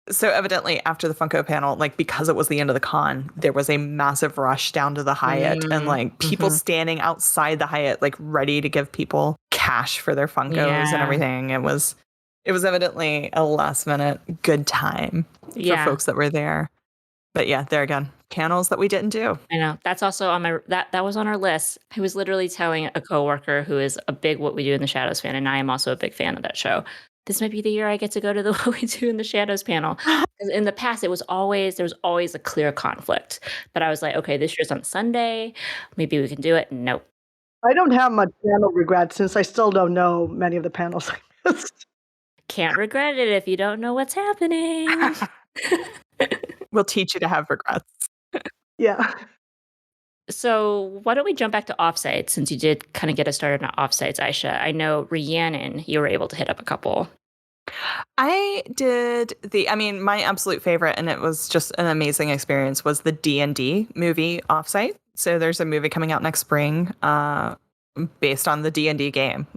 So evidently after the Funko panel, like because it was the end of the con, there was a massive rush down to the Hyatt and like people standing outside the Hyatt, like ready to give people cash for their Funkos and everything. It was evidently a last minute good time for folks that were there. But yeah, there again, panels that we didn't do. I know. That's also on my that was on our list. I was literally telling a coworker who is a big What We Do in the Shadows fan, and I am also a big fan of that show. This might be the year I get to go to the What We Do in the Shadows panel. 'Cause in the past, there was always a clear conflict. But I was like, okay, this year's on Sunday. Maybe we can do it. Nope. I don't have much panel regret since I still don't know many of the panels I missed. Can't regret it if you don't know what's happening. We'll teach you to have regrets. Yeah. So why don't we jump back to offsites since you did kind of get us started on offsites, Aisha. I know Rhiannon, you were able to hit up a couple. I did my absolute favorite, and it was just an amazing experience, was the D&D movie Offsite. So there's a movie coming out next spring based on the D&D game,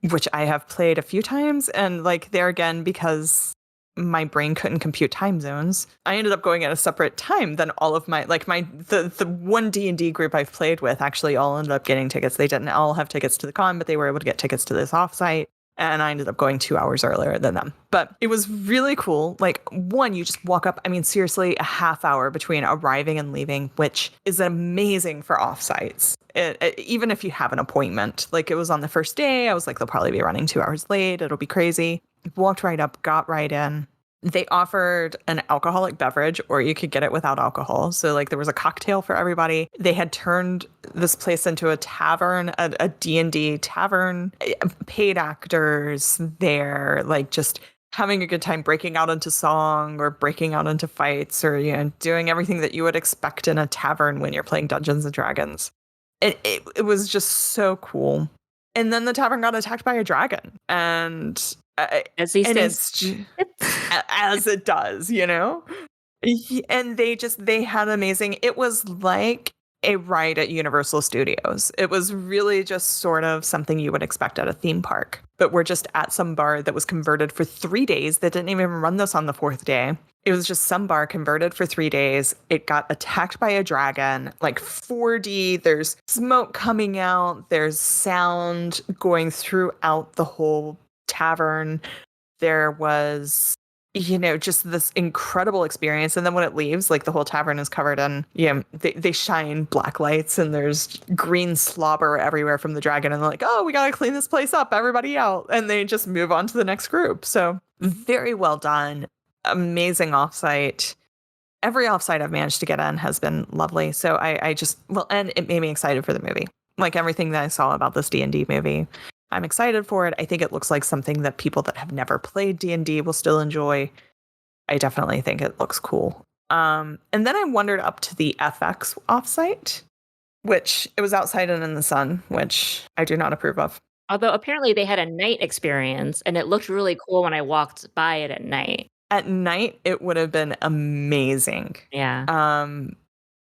which I have played a few times. And like there again, because my brain couldn't compute time zones. I ended up going at a separate time than all of the one D&D group I've played with actually all ended up getting tickets. They didn't all have tickets to the con, but they were able to get tickets to this offsite. And I ended up going 2 hours earlier than them. But it was really cool. Like, one, you just walk up, I mean, seriously, a half hour between arriving and leaving, which is amazing for offsites. Even if you have an appointment. Like, it was on the first day. I was like, they'll probably be running 2 hours late. It'll be crazy. Walked right up, got right in. They offered an alcoholic beverage, or you could get it without alcohol. So, like, there was a cocktail for everybody. They had turned this place into a tavern, a D&D tavern. Paid actors there, like, just having a good time, breaking out into song or breaking out into fights, or, you know, doing everything that you would expect in a tavern when you're playing Dungeons and Dragons. It was just so cool. And then the tavern got attacked by a dragon, and As these and things, as it does, you know? And they had amazing, it was like a ride at Universal Studios. It was really just sort of something you would expect at a theme park. But we're just at some bar that was converted for 3 days that didn't even run this on the 4th day. It was just some bar converted for 3 days. It got attacked by a dragon, like 4D. There's smoke coming out. There's sound going throughout the whole tavern. There was, you know, just this incredible experience. And then when it leaves, like, the whole tavern is covered in, you know, they shine black lights, and there's green slobber everywhere from the dragon. And they're like, oh, we got to clean this place up. Everybody out. And they just move on to the next group. So very well done. Amazing offsite. Every offsite I've managed to get in has been lovely. So and it made me excited for the movie. Like, everything that I saw about this D&D movie, I'm excited for it. I think it looks like something that people that have never played D&D will still enjoy. I definitely think it looks cool. And then I wandered up to the FX offsite, which it was outside and in the sun, which I do not approve of. although apparently they had a night experience, and it looked really cool when I walked by it at night. At night, it would have been amazing. Yeah.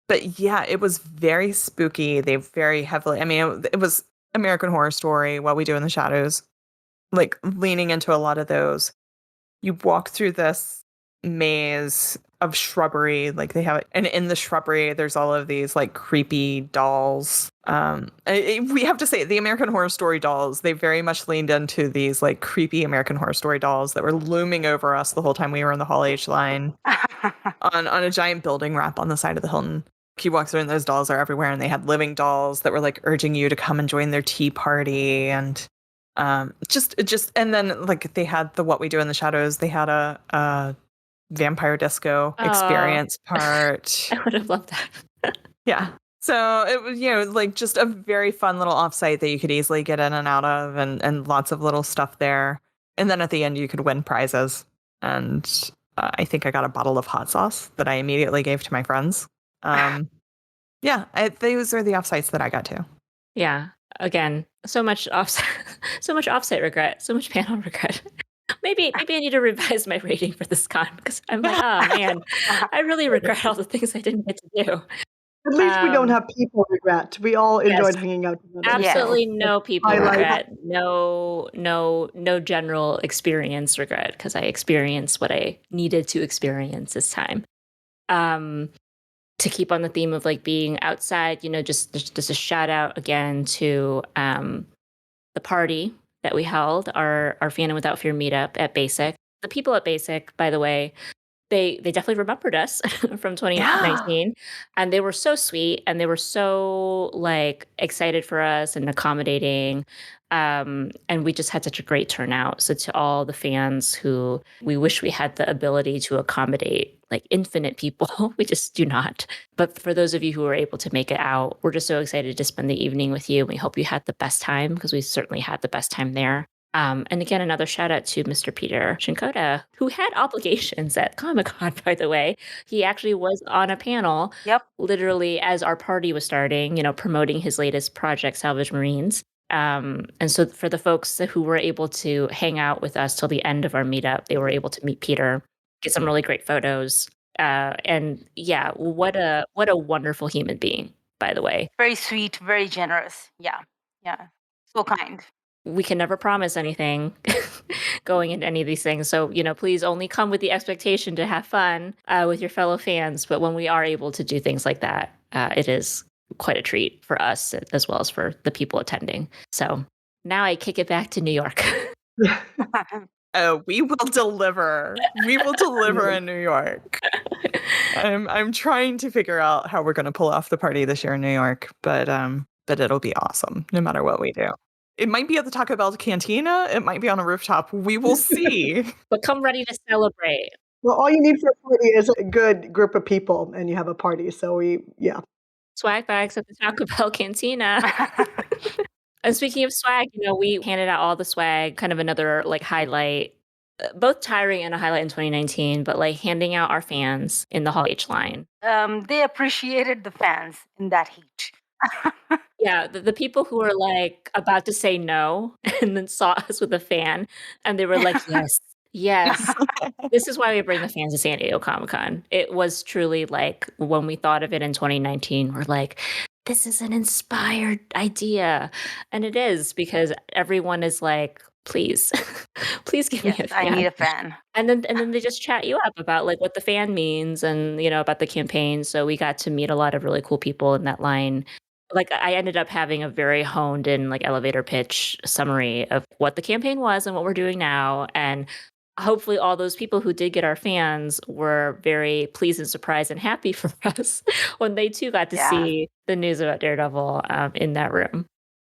But yeah, it was very spooky. They very heavily, I mean, it was American Horror Story, What We Do in the Shadows, like, leaning into a lot of those. You walk through this maze of shrubbery, like, they have it, and in the shrubbery, there's all of these, like, creepy dolls. We have to say, the American Horror Story dolls, they very much leaned into these, like, creepy American Horror Story dolls that were looming over us the whole time we were in the Hall H line on a giant building wrap on the side of the Hilton. You walk through and those dolls are everywhere, and they had living dolls that were, like, urging you to come and join their tea party. And just and then, like, they had the What We Do in the Shadows. They had a vampire disco experience part. I would have loved that. Yeah. So it was, you know, like, just a very fun little offsite that you could easily get in and out of, and lots of little stuff there. And then at the end, you could win prizes. And I think I got a bottle of hot sauce that I immediately gave to my friends. Yeah, those are the offsites that I got to. Yeah. Again, so much offsite regret, so much panel regret. Maybe I need to revise my rating for this con, because I'm like, oh man, I really regret all the things I didn't get to do. At least we don't have people regret. We all enjoyed Yes. hanging out together. Absolutely no people Highlight. regret. No general experience regret, because I experienced what I needed to experience this time. To keep on the theme of, like, being outside, you know, just a shout out again to the party that we held, our Fandom Without Fear meetup at Basic. The people at Basic, by the way, they definitely remembered us from 2019, and they were so sweet, and they were so, like, excited for us and accommodating. And we just had such a great turnout. So to all the fans who we wish we had the ability to accommodate, like, infinite people, we just do not. But for those of you who were able to make it out, we're just so excited to spend the evening with you. We hope you had the best time, because we certainly had the best time there. And again, another shout out to Mr. Peter Shinkoda, who had obligations at Comic-Con, by the way. He actually was on a panel, literally as our party was starting, you know, promoting his latest project, Salvage Marines. And so for the folks who were able to hang out with us till the end of our meetup, they were able to meet Peter, get some really great photos. And yeah, what a wonderful human being, by the way. Very sweet, very generous. Yeah. So kind. we can never promise anything going into any of these things. So, please only come with the expectation to have fun with your fellow fans. But when we are able to do things like that, it is quite a treat for us as well as for the people attending. So now I kick it back to New York. Oh, we will deliver. We will deliver in New York. I'm trying to figure out how we're going to pull off the party this year in New York, but it'll be awesome no matter what we do. It might be at the Taco Bell Cantina. It might be on a rooftop. We will see. But come ready to celebrate. Well, all you need for a party is a good group of people, and you have a party. So Swag bags at the Taco Bell Cantina. And speaking of swag, we handed out all the swag, kind of another highlight, both tiring and a highlight in 2019, but handing out our fans in the Hall H line. They appreciated the fans in that heat. Yeah, the people who were about to say no and then saw us with a fan and they were like, yes, this is why we bring the fans to San Diego Comic-Con. It was truly when we thought of it in 2019, we're like, this is an inspired idea. And it is, because everyone is like, please, please give me a fan. I need a fan. And then they just chat you up about what the fan means and, about the campaign. So we got to meet a lot of really cool people in that line. I ended up having a very honed in elevator pitch summary of what the campaign was and what we're doing now. And hopefully all those people who did get our fans were very pleased and surprised and happy for us when they too got to see the news about Daredevil in that room.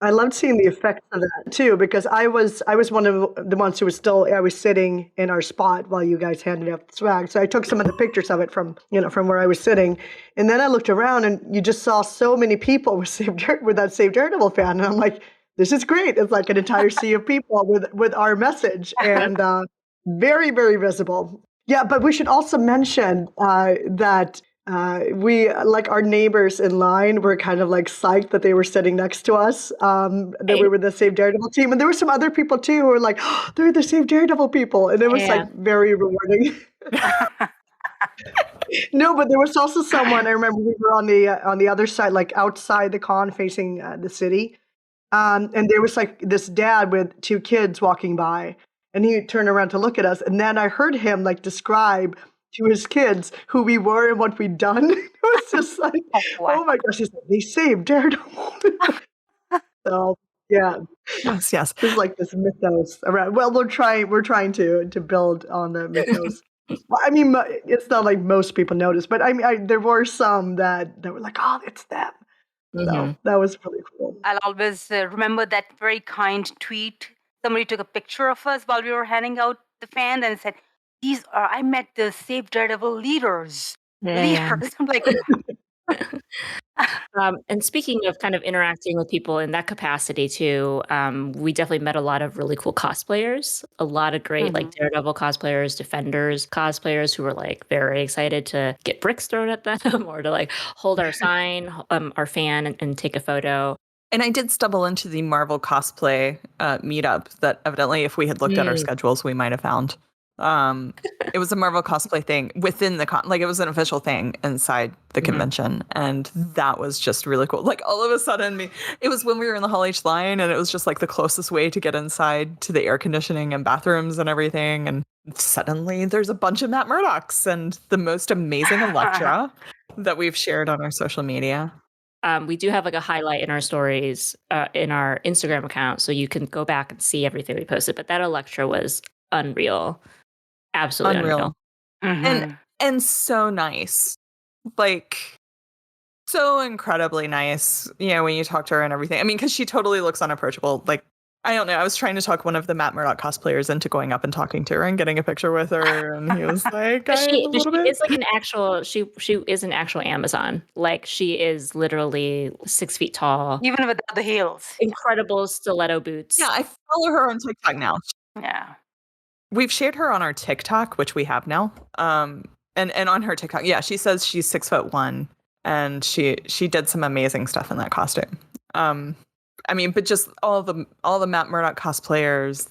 I loved seeing the effects of that too, because I was one of the ones who I was sitting in our spot while you guys handed out the swag. So I took some of the pictures of it from where I was sitting. And then I looked around and you just saw so many people with that Save Daredevil fan. And I'm like, this is great. It's like an entire sea of people with our message, and very, very visible. Yeah, but we should also mention that we, our neighbors in line, were kind of psyched that they were sitting next to us, that we were the Save Daredevil team. And there were some other people too who were like, oh, they're the Save Daredevil people. And it was very rewarding. No, but there was also someone, I remember we were on the other side, outside the con facing the city. And there was this dad with two kids walking by. And he turned around to look at us. And then I heard him describe to his kids who we were and what we'd done. It was just oh my gosh, he's like, they saved Daredevil. So yeah. Yes. It's this mythos around. Well, we're trying to build on the mythos. Well, I mean, it's not like most people notice, but there were some that were like, oh, it's them. So that was really cool. I'll always remember that very kind tweet. Somebody took a picture of us while we were handing out the fans and said, I met the Save Daredevil leaders. Leaders. I'm like, and speaking of kind of interacting with people in that capacity too, we definitely met a lot of really cool cosplayers, a lot of great Daredevil cosplayers, Defenders cosplayers who were very excited to get bricks thrown at them or to hold our sign, our fan and take a photo. And I did stumble into the Marvel cosplay meetup that evidently, if we had looked at our schedules, we might have found. It was a Marvel cosplay thing within the con, it was an official thing inside the convention, and that was just really cool. All of a sudden, it was when we were in the Hall H line, and it was just the closest way to get inside to the air conditioning and bathrooms and everything. And suddenly, there's a bunch of Matt Murdocks and the most amazing Elektra that we've shared on our social media. We do have a highlight in our stories in our Instagram account, so you can go back and see everything we posted. But that Elektra was unreal. Absolutely unreal. And so nice. So incredibly nice, when you talk to her and everything. I mean, because she totally looks unapproachable. I don't know. I was trying to talk one of the Matt Murdock cosplayers into going up and talking to her and getting a picture with her, and he was like, she is an actual Amazon. She is literally 6 feet tall, even without the heels. Incredible stiletto boots. Yeah, I follow her on TikTok now. Yeah. We've shared her on our TikTok, which we have now. And on her TikTok, she says she's 6'1", and she did some amazing stuff in that costume. But just all the Matt Murdock cosplayers,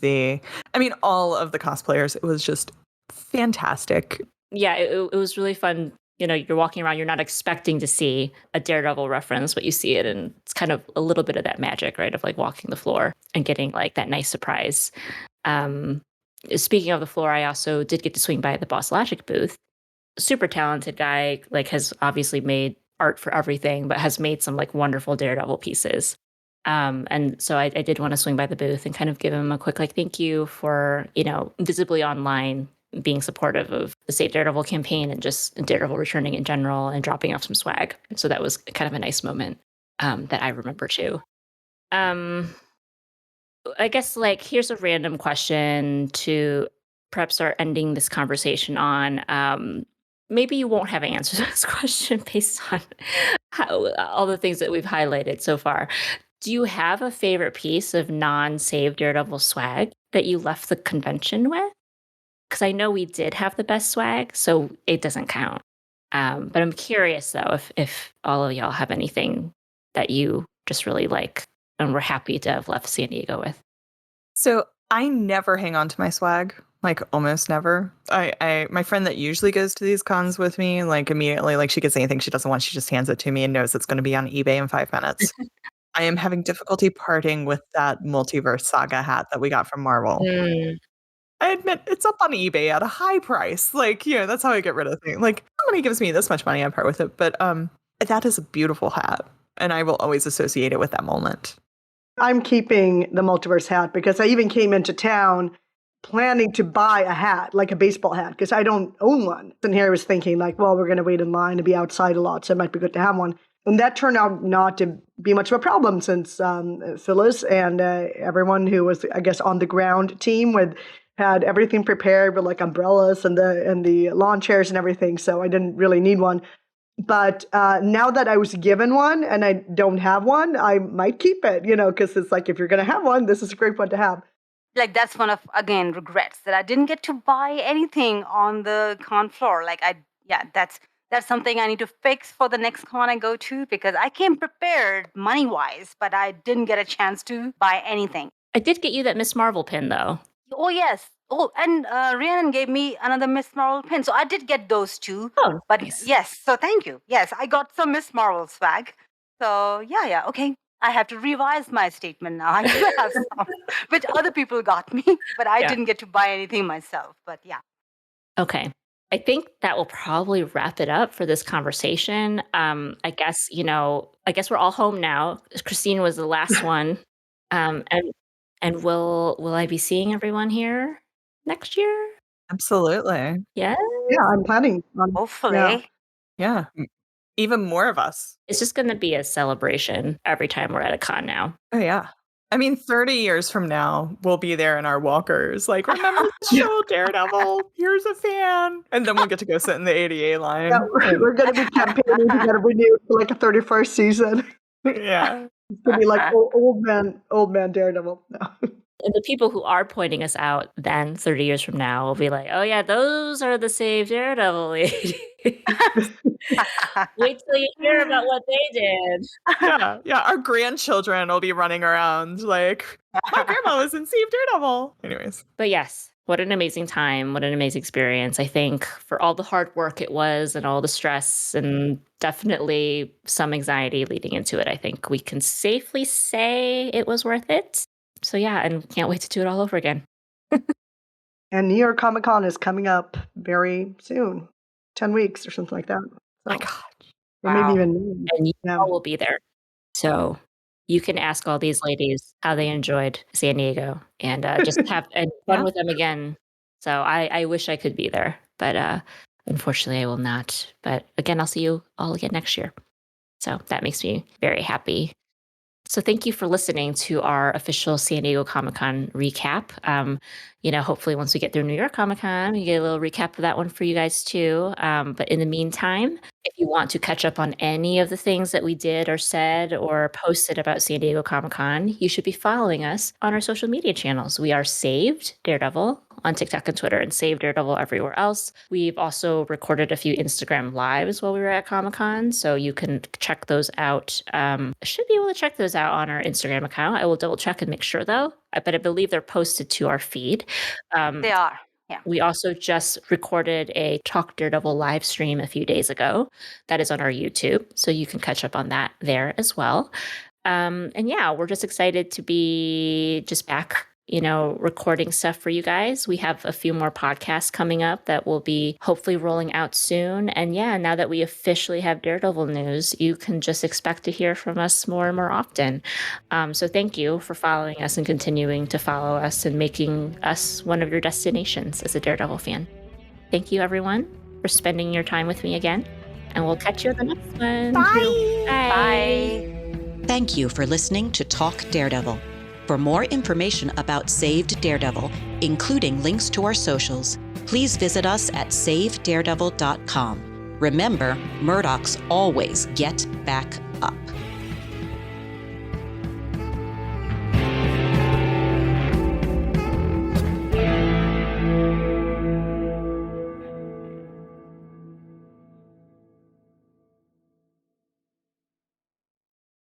all of the cosplayers, it was just fantastic. Yeah, it was really fun you're walking around, you're not expecting to see a Daredevil reference, but you see it, and it's kind of a little bit of that magic, right, of like walking the floor and getting like that nice surprise. Speaking of the floor, I also did get to swing by the Boss Logic booth. Super talented guy, like has obviously made art for everything, but has made some like wonderful Daredevil pieces. And so I did want to swing by the booth and kind of give him a quick like thank you for, visibly online being supportive of the Save Daredevil campaign and just Daredevil returning in general and dropping off some swag. And so that was kind of a nice moment that I remember too. I guess like here's a random question to perhaps start ending this conversation on. Maybe you won't have an answer to this question based on all the things that we've highlighted so far. Do you have a favorite piece of non-Save Daredevil swag that you left the convention with? Because I know we did have the best swag, so it doesn't count. But I'm curious though if all of y'all have anything that you just really like and we're happy to have left San Diego with. So I never hang on to my swag, like almost never. My friend that usually goes to these cons with me, like immediately, like she gets anything she doesn't want, she just hands it to me and knows it's going to be on eBay in 5 minutes. I am having difficulty parting with that Multiverse Saga hat that we got from Marvel. I admit it's up on eBay at a high price. Like, that's how I get rid of things. Like, somebody gives me this much money, I part with it. But that is a beautiful hat, and I will always associate it with that moment. I'm keeping the multiverse hat because I even came into town planning to buy a hat, like a baseball hat, because I don't own one. And here I was thinking like, well, we're going to wait in line and be outside a lot, so it might be good to have one. And that turned out not to be much of a problem since Phyllis and everyone who was, I guess, on the ground team had everything prepared with like umbrellas and the lawn chairs and everything. So I didn't really need one. But now that I was given one and I don't have one, I might keep it, because it's like, if you're going to have one, this is a great one to have. Like, that's one of, again, regrets that I didn't get to buy anything on the con floor. Like, that's something I need to fix for the next con I go to, because I came prepared money-wise, but I didn't get a chance to buy anything. I did get you that Miss Marvel pin, though. Oh, yes. Oh, and Rhiannon gave me another Miss Marvel pin. So I did get those two. Oh, but nice. Yes, so thank you. Yes, I got some Miss Marvel swag. So yeah, okay. I have to revise my statement now. I do have some, which other people got me, but I didn't get to buy anything myself. But yeah. Okay. I think that will probably wrap it up for this conversation. I guess we're all home now. Christine was the last one. And will I be seeing everyone here next year? Absolutely. Yeah. Yeah, I'm planning on. Hopefully. Yeah. Even more of us. It's just going to be a celebration every time we're at a con now. Oh, yeah. I mean, 30 years from now, we'll be there in our walkers. Like, remember the show Daredevil? Here's a fan. And then we'll get to go sit in the ADA line. Yeah, we're going to be campaigning to get renewed for like a 31st season. Yeah. It's going to be like old man Daredevil. No. And the people who are pointing us out then 30 years from now will be like, oh yeah, those are the Save Daredevil ladies. Wait till you hear about what they did. Yeah. Our grandchildren will be running around like, my grandma was in Save Daredevil. Anyways. But yes, what an amazing time. What an amazing experience. I think for all the hard work it was and all the stress and definitely some anxiety leading into it, I think we can safely say it was worth it. So yeah, and can't wait to do it all over again. And New York Comic Con is coming up very soon, 10 weeks or something like that. So, My God. or maybe even. And you all will be there. So you can ask all these ladies how they enjoyed San Diego and just have fun with them again. So I wish I could be there, but unfortunately I will not. But again, I'll see you all again next year. So that makes me very happy. So thank you for listening to our official San Diego Comic-Con recap. Hopefully once we get through New York Comic-Con, we get a little recap of that one for you guys too. But in the meantime, if you want to catch up on any of the things that we did or said or posted about San Diego Comic-Con, you should be following us on our social media channels. We are Saved Daredevil on TikTok and Twitter and Save Daredevil everywhere else. We've also recorded a few Instagram lives while we were at Comic-Con, so you can check those out. Should be able to check those out on our Instagram account. I will double check and make sure though, but I believe they're posted to our feed. They are. We also just recorded a Talk Daredevil live stream a few days ago that is on our YouTube, so you can catch up on that there as well. And yeah, we're just excited to be just back, recording stuff for you guys. We have a few more podcasts coming up that will be hopefully rolling out soon. And yeah, now that we officially have Daredevil news, you can just expect to hear from us more and more often. So thank you for following us and continuing to follow us and making us one of your destinations as a Daredevil fan. Thank you, everyone, for spending your time with me again. And we'll catch you in the next one. Bye. Bye. Thank you for listening to Talk Daredevil. For more information about Saved Daredevil, including links to our socials, please visit us at SaveDaredevil.com. Remember, Murdochs always get back up.